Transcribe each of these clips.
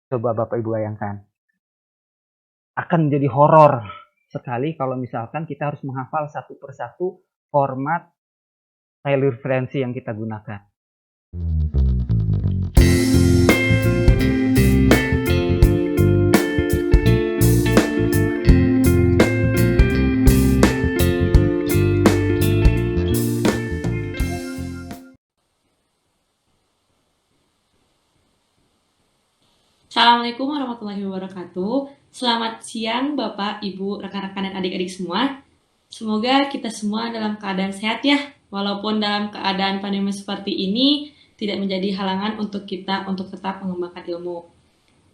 Coba Bapak Ibu bayangkan. Akan menjadi horor sekali kalau misalkan kita harus menghafal satu persatu format file referensi yang kita gunakan. Assalamualaikum warahmatullahi wabarakatuh. Selamat siang Bapak, Ibu, rekan-rekan dan adik-adik semua. Semoga kita semua dalam keadaan sehat ya. Walaupun dalam keadaan pandemi seperti ini tidak menjadi halangan untuk kita untuk tetap mengembangkan ilmu.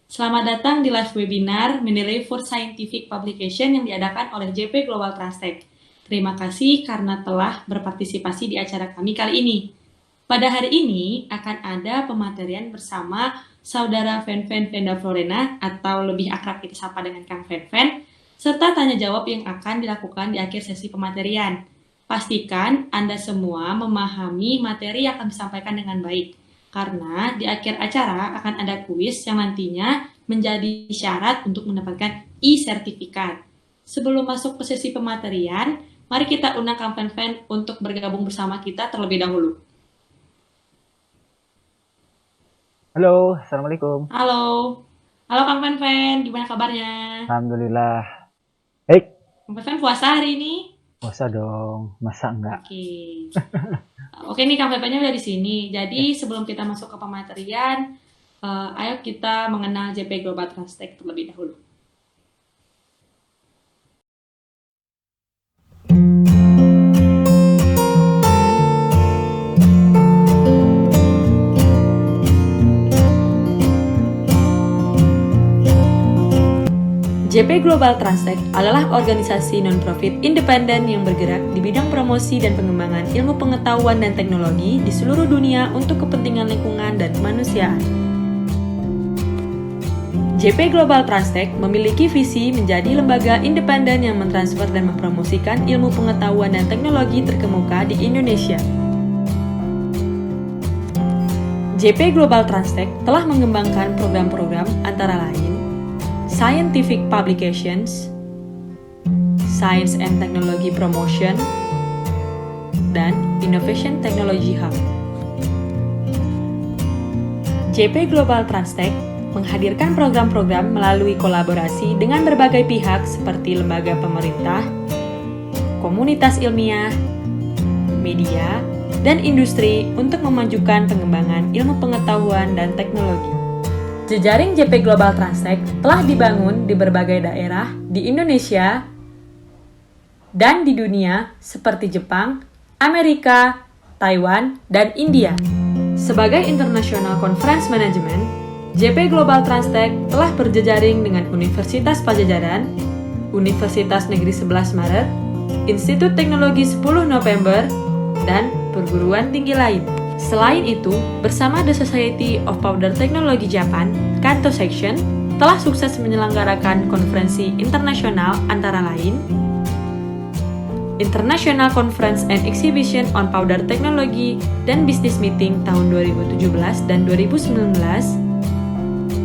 Selamat datang di live webinar Mendeley for Scientific Publication yang diadakan oleh JP Global Transtech. Terima kasih karena telah berpartisipasi di acara kami kali ini. Pada hari ini akan ada pematerian bersama Saudara Fen-Fen Venda Florena atau lebih akrab kita sapa dengan Kang Fen-Fen, serta tanya jawab yang akan dilakukan di akhir sesi pematerian. Pastikan Anda semua memahami materi yang akan disampaikan dengan baik, karena di akhir acara akan ada kuis yang nantinya menjadi syarat untuk mendapatkan e-sertifikat. Sebelum masuk ke sesi pematerian, mari kita undang Kang Fen-Fen untuk bergabung bersama kita terlebih dahulu. Halo, Assalamualaikum. Halo Kang Fen-Fen, gimana kabarnya? Alhamdulillah. Baik. Kang Fen-Fen puasa hari ini? Puasa dong, masa enggak? Oke nih Kang Fen-Fennya udah di sini. Jadi sebelum kita masuk ke pematerian, ayo kita mengenal JP Global Transtech terlebih dahulu. JP Global Transtech adalah organisasi non-profit independen yang bergerak di bidang promosi dan pengembangan ilmu pengetahuan dan teknologi di seluruh dunia untuk kepentingan lingkungan dan kemanusiaan. JP Global Transtech memiliki visi menjadi lembaga independen yang mentransfer dan mempromosikan ilmu pengetahuan dan teknologi terkemuka di Indonesia. JP Global Transtech telah mengembangkan program-program antara lain Scientific Publications, Science and Technology Promotion, dan Innovation Technology Hub. JP Global Transtech menghadirkan program-program melalui kolaborasi dengan berbagai pihak seperti lembaga pemerintah, komunitas ilmiah, media, dan industri untuk memajukan pengembangan ilmu pengetahuan dan teknologi. Jejaring JP Global Transtech telah dibangun di berbagai daerah di Indonesia dan di dunia seperti Jepang, Amerika, Taiwan, dan India. Sebagai International Conference Management, JP Global Transtech telah berjejaring dengan Universitas Padjadjaran, Universitas Negeri 11 Maret, Institut Teknologi 10 November, dan perguruan tinggi lain. Selain itu, bersama The Society of Powder Technology Japan, Kanto Section, telah sukses menyelenggarakan konferensi internasional antara lain International Conference and Exhibition on Powder Technology dan Business Meeting tahun 2017 dan 2019,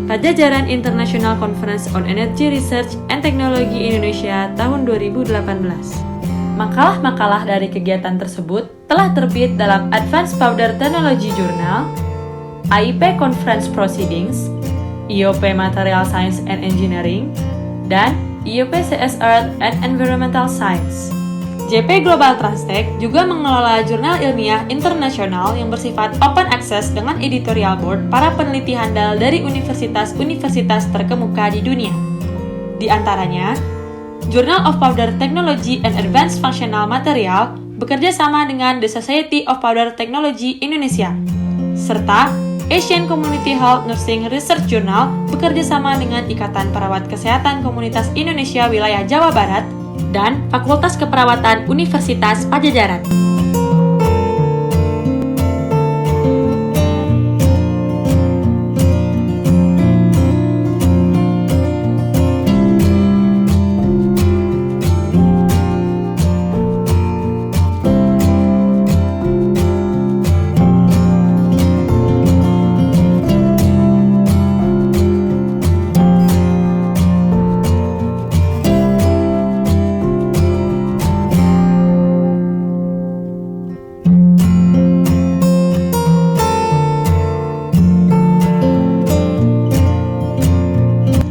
Padjadjaran International Conference on Energy Research and Technology Indonesia tahun 2018. Makalah-makalah dari kegiatan tersebut telah terbit dalam Advanced Powder Technology Journal, AIP Conference Proceedings, IOP Material Science and Engineering, dan IOP CS Earth and Environmental Science. JP Global Transtech juga mengelola jurnal ilmiah internasional yang bersifat open access dengan editorial board para peneliti handal dari universitas-universitas terkemuka di dunia. Di antaranya, Journal of Powder Technology and Advanced Functional Material bekerja sama dengan The Society of Powder Technology Indonesia, serta Asian Community Health Nursing Research Journal bekerja sama dengan Ikatan Perawat Kesehatan Komunitas Indonesia Wilayah Jawa Barat dan Fakultas Keperawatan Universitas Padjadjaran.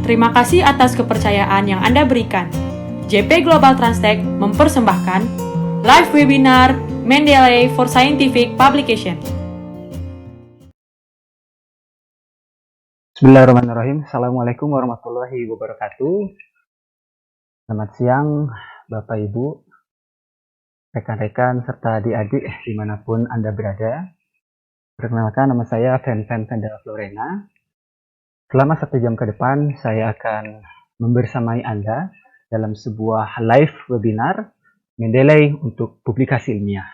Terima kasih atas kepercayaan yang Anda berikan. JP Global Transtech mempersembahkan live webinar Mendeley for Scientific Publication. Bismillahirrahmanirrahim. Assalamualaikum warahmatullahi wabarakatuh. Selamat siang Bapak Ibu, rekan-rekan serta adik-adik dimanapun Anda berada. Perkenalkan, nama saya Fen Vendela Florena. Selama 1 jam ke depan saya akan membersamai Anda dalam sebuah live webinar Mendeley untuk publikasi ilmiah.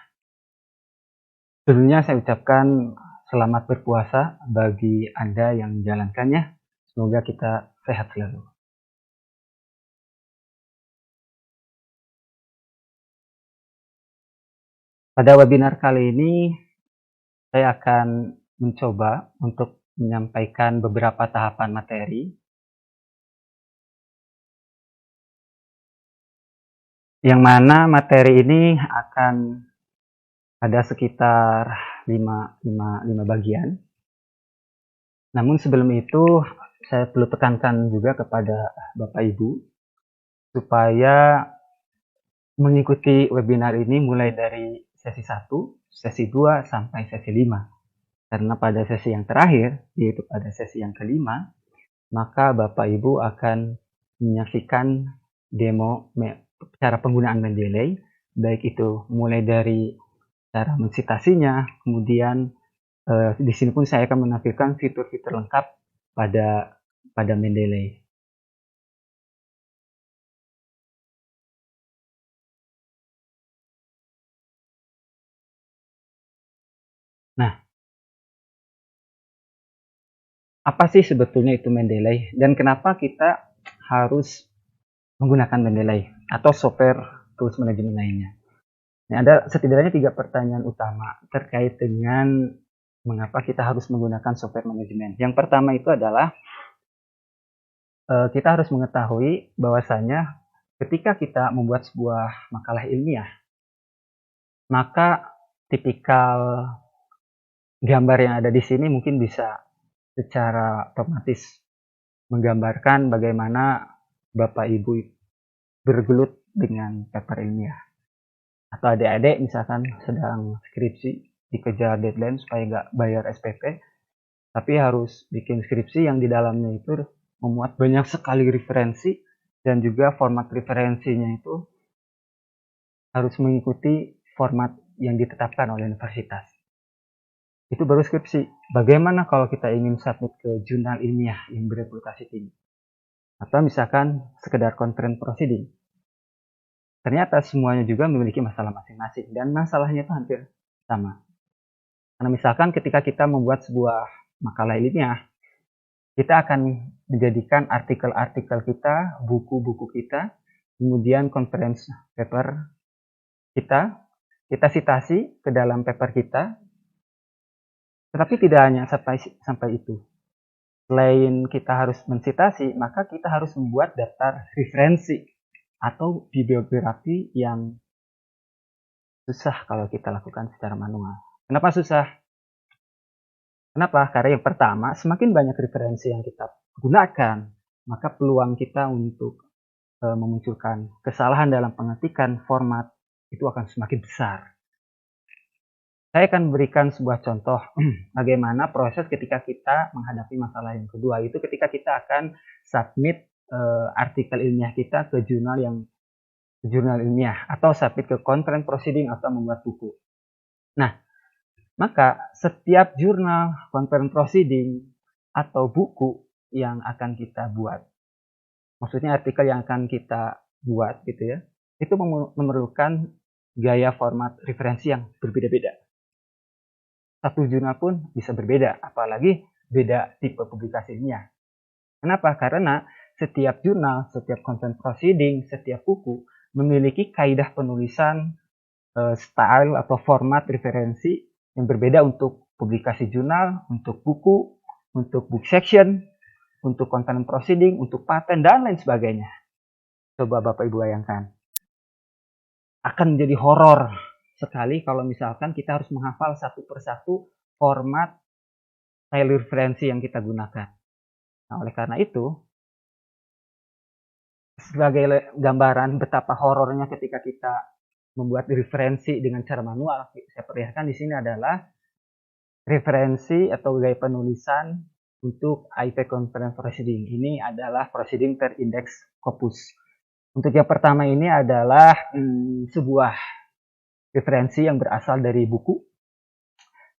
Sebelumnya saya ucapkan selamat berpuasa bagi Anda yang menjalankannya. Semoga kita sehat selalu. Pada webinar kali ini, saya akan mencoba untuk menyampaikan beberapa tahapan materi yang mana materi ini akan ada sekitar 5 bagian. Namun sebelum itu, saya perlu tekankan juga kepada Bapak Ibu supaya mengikuti webinar ini mulai dari sesi 1, sesi 2, sampai sesi 5. Karena pada sesi yang terakhir, yaitu pada sesi yang kelima, maka Bapak Ibu akan menyaksikan demo cara penggunaan Mendeley, baik itu mulai dari cara mensitasinya, kemudian di sini pun saya akan menampilkan fitur-fitur lengkap pada Mendeley. Nah, apa sih sebetulnya itu Mendeley dan kenapa kita harus menggunakan Mendeley atau software tools manajemen lainnya? Nah, ada setidaknya 3 pertanyaan utama terkait dengan mengapa kita harus menggunakan software manajemen. Yang pertama itu adalah kita harus mengetahui bahwasanya ketika kita membuat sebuah makalah ilmiah, maka tipikal gambar yang ada di sini mungkin bisa secara otomatis menggambarkan bagaimana Bapak Ibu bergelut dengan paper ilmiah. Atau adik-adik misalkan sedang skripsi, dikejar deadline supaya nggak bayar SPP, tapi harus bikin skripsi yang di dalamnya itu memuat banyak sekali referensi dan juga format referensinya itu harus mengikuti format yang ditetapkan oleh universitas. Itu baru skripsi. Bagaimana kalau kita ingin submit ke jurnal ilmiah yang bereputasi tinggi? Atau misalkan sekedar conference proceeding. Ternyata semuanya juga memiliki masalah masing-masing dan masalahnya itu hampir sama. Karena misalkan ketika kita membuat sebuah makalah ilmiah, kita akan menjadikan artikel-artikel kita, buku-buku kita, kemudian conference paper kita citasi ke dalam paper kita. Tetapi tidak hanya sampai itu. Selain kita harus mensitasi, maka kita harus membuat daftar referensi atau bibliografi yang susah kalau kita lakukan secara manual. Kenapa susah? Kenapa? Karena yang pertama, semakin banyak referensi yang kita gunakan, maka peluang kita untuk memunculkan kesalahan dalam pengetikan format itu akan semakin besar. Saya akan berikan sebuah contoh bagaimana proses ketika kita menghadapi masalah yang kedua, itu ketika kita akan submit artikel ilmiah kita ke jurnal ilmiah atau submit ke conference proceeding atau membuat buku. Nah, maka setiap jurnal, conference proceeding atau buku yang akan kita buat, maksudnya artikel yang akan kita buat gitu ya, itu memerlukan gaya format referensi yang berbeda-beda. Satu jurnal pun bisa berbeda, apalagi beda tipe publikasi ilmiah. Kenapa? Karena setiap jurnal, setiap conference proceeding, setiap buku memiliki kaidah penulisan, style atau format referensi yang berbeda untuk publikasi jurnal, untuk buku, untuk book section, untuk conference proceeding, untuk paten, dan lain sebagainya. Coba Bapak Ibu bayangkan. Akan menjadi horor sekali kalau misalkan kita harus menghafal satu persatu format file referensi yang kita gunakan. Nah, oleh karena itu, sebagai gambaran betapa horornya ketika kita membuat referensi dengan cara manual, saya perlihatkan di sini adalah referensi atau gaya penulisan untuk IP Conference Proceeding. Ini adalah proceeding per indeks Scopus. Untuk yang pertama ini adalah sebuah referensi yang berasal dari buku.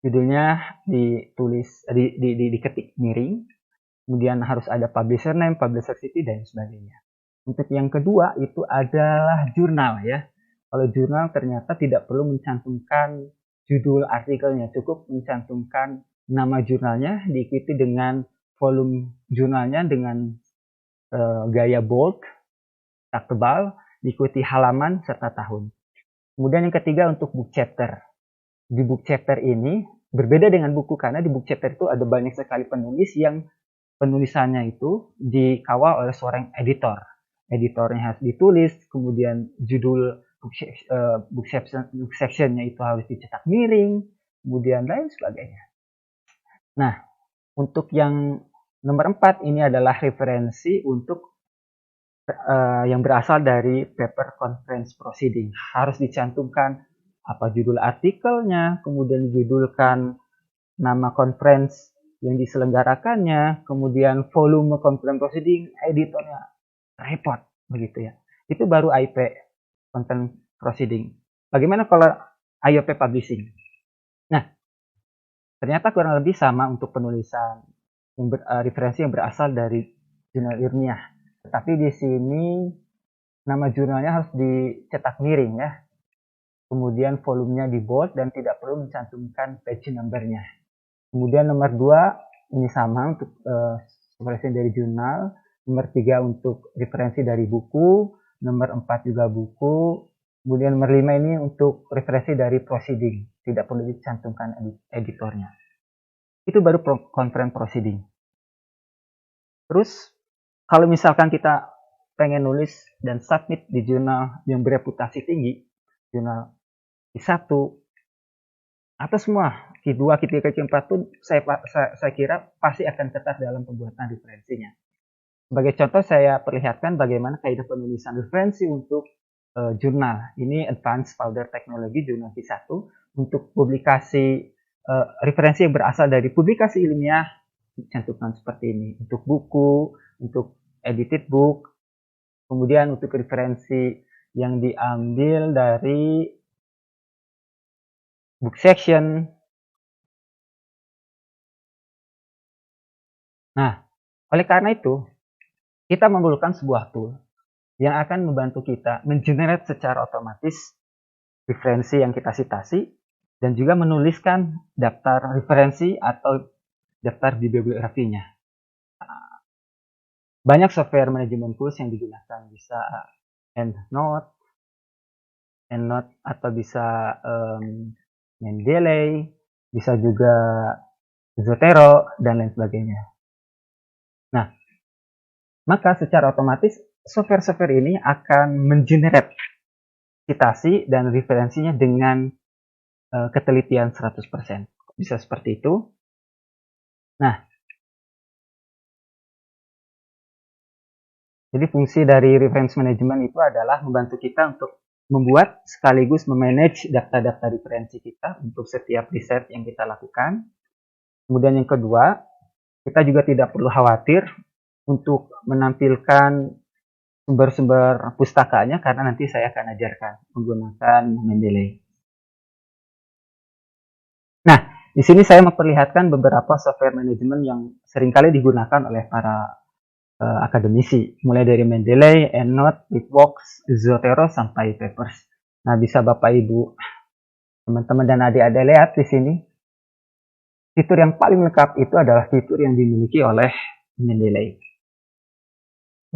Judulnya ditulis diketik miring. Kemudian harus ada publisher name, publisher city, dan sebagainya. Untuk yang kedua itu adalah jurnal ya. Kalau jurnal ternyata tidak perlu mencantumkan judul artikelnya, cukup mencantumkan nama jurnalnya diikuti dengan volume jurnalnya dengan gaya bold, tak tebal, diikuti halaman serta tahun. Kemudian yang ketiga untuk book chapter. Di book chapter ini berbeda dengan buku karena di book chapter itu ada banyak sekali penulis yang penulisannya itu dikawal oleh seorang editor. Editornya harus ditulis, kemudian judul book sectionnya itu harus dicetak miring, kemudian lain sebagainya. Nah, untuk yang nomor 4 ini adalah referensi untuk yang berasal dari paper conference proceeding. Harus dicantumkan apa judul artikelnya, kemudian dijudulkan nama conference yang diselenggarakannya, kemudian volume conference proceeding, editornya, repot begitu ya. Itu baru IP content proceeding. Bagaimana kalau IOP publishing? Nah, ternyata kurang lebih sama untuk penulisan referensi yang berasal dari jurnal ilmiah. Tetapi di sini nama jurnalnya harus dicetak miring ya. Kemudian volumenya di bold dan tidak perlu mencantumkan page number-nya. Kemudian nomor 2 ini sama untuk referensi dari jurnal. Nomor 3 untuk referensi dari buku. Nomor 4 juga buku. Kemudian nomor 5 ini untuk referensi dari proceeding. Tidak perlu dicantumkan editornya. Itu baru conference proceeding. Terus kalau misalkan kita pengen nulis dan submit di jurnal yang bereputasi tinggi, jurnal Q1 atau semua Q2, Q3, Q4 pun saya kira pasti akan ketat dalam pembuatan referensinya. Sebagai contoh saya perlihatkan bagaimana kaidah penulisan referensi untuk jurnal. Ini Advanced Powder Technology jurnal Q1 untuk publikasi referensi yang berasal dari publikasi ilmiah dicantumkan seperti ini. Untuk buku, untuk edited book, kemudian untuk referensi yang diambil dari book section. Nah, oleh karena itu, kita memerlukan sebuah tool yang akan membantu kita mengenerate secara otomatis referensi yang kita citasi dan juga menuliskan daftar referensi atau daftar bibliografinya. Banyak software manajemen tools yang digunakan, bisa EndNote atau bisa Mendeley, bisa juga Zotero, dan lain sebagainya. Nah, maka secara otomatis software-software ini akan mengenerate citasi dan referensinya dengan ketelitian 100%. Bisa seperti itu. Nah, jadi fungsi dari reference management itu adalah membantu kita untuk membuat sekaligus memanage data-data referensi kita untuk setiap riset yang kita lakukan. Kemudian yang kedua, kita juga tidak perlu khawatir untuk menampilkan sumber-sumber pustakanya karena nanti saya akan ajarkan menggunakan Mendeley. Nah, di sini saya memperlihatkan beberapa software manajemen yang seringkali digunakan oleh para akademisi, mulai dari Mendeley, EndNote, Bitbox, Zotero, sampai Papers. Nah, bisa Bapak Ibu, teman-teman dan adik-adik lihat di sini. Fitur yang paling lengkap itu adalah fitur yang dimiliki oleh Mendeley.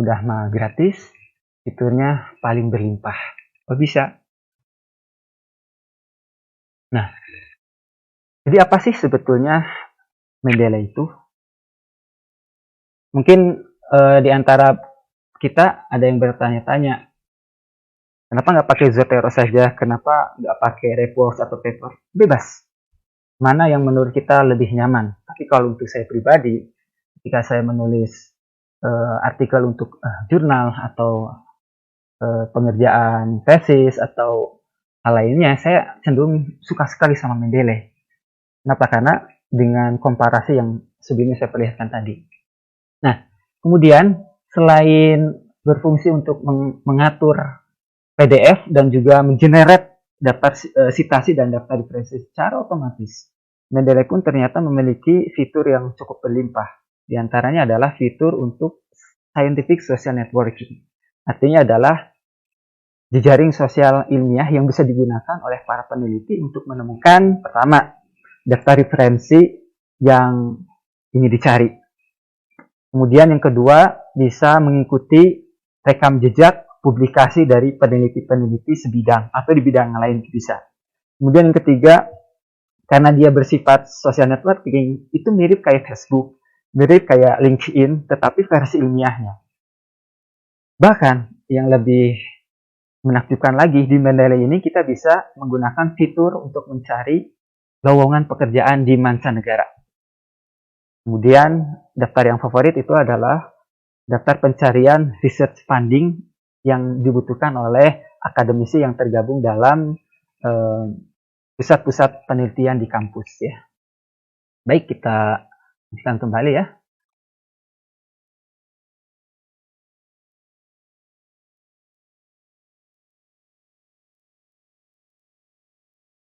Udah mah gratis, fiturnya paling berlimpah. Oh bisa. Nah, jadi apa sih sebetulnya Mendeley itu? Mungkin di antara kita ada yang bertanya-tanya, kenapa nggak pakai Zotero saja? Kenapa nggak pakai Repworks atau Paper? Bebas. Mana yang menurut kita lebih nyaman. Tapi kalau untuk saya pribadi, ketika saya menulis artikel untuk jurnal atau pengerjaan tesis atau hal lainnya, saya cenderung suka sekali sama Mendeley. Kenapa? Karena dengan komparasi yang sebelumnya saya perlihatkan tadi. Nah, kemudian selain berfungsi untuk mengatur PDF dan juga mengenerate daftar sitasi dan daftar referensi secara otomatis, Mendeley pun ternyata memiliki fitur yang cukup berlimpah. Di antaranya adalah fitur untuk scientific social networking. Artinya adalah jejaring sosial ilmiah yang bisa digunakan oleh para peneliti untuk menemukan, pertama, daftar referensi yang ingin dicari. Kemudian yang kedua, bisa mengikuti rekam jejak publikasi dari peneliti-peneliti sebidang atau di bidang lain bisa. Kemudian yang ketiga, karena dia bersifat social networking, itu mirip kayak Facebook, mirip kayak LinkedIn, tetapi versi ilmiahnya. Bahkan yang lebih menakjubkan lagi, di Mendeley ini kita bisa menggunakan fitur untuk mencari lowongan pekerjaan di mancanegara. Kemudian daftar yang favorit itu adalah daftar pencarian research funding yang dibutuhkan oleh akademisi yang tergabung dalam pusat-pusat penelitian di kampus ya. Baik, kita lanjutkan kembali ya.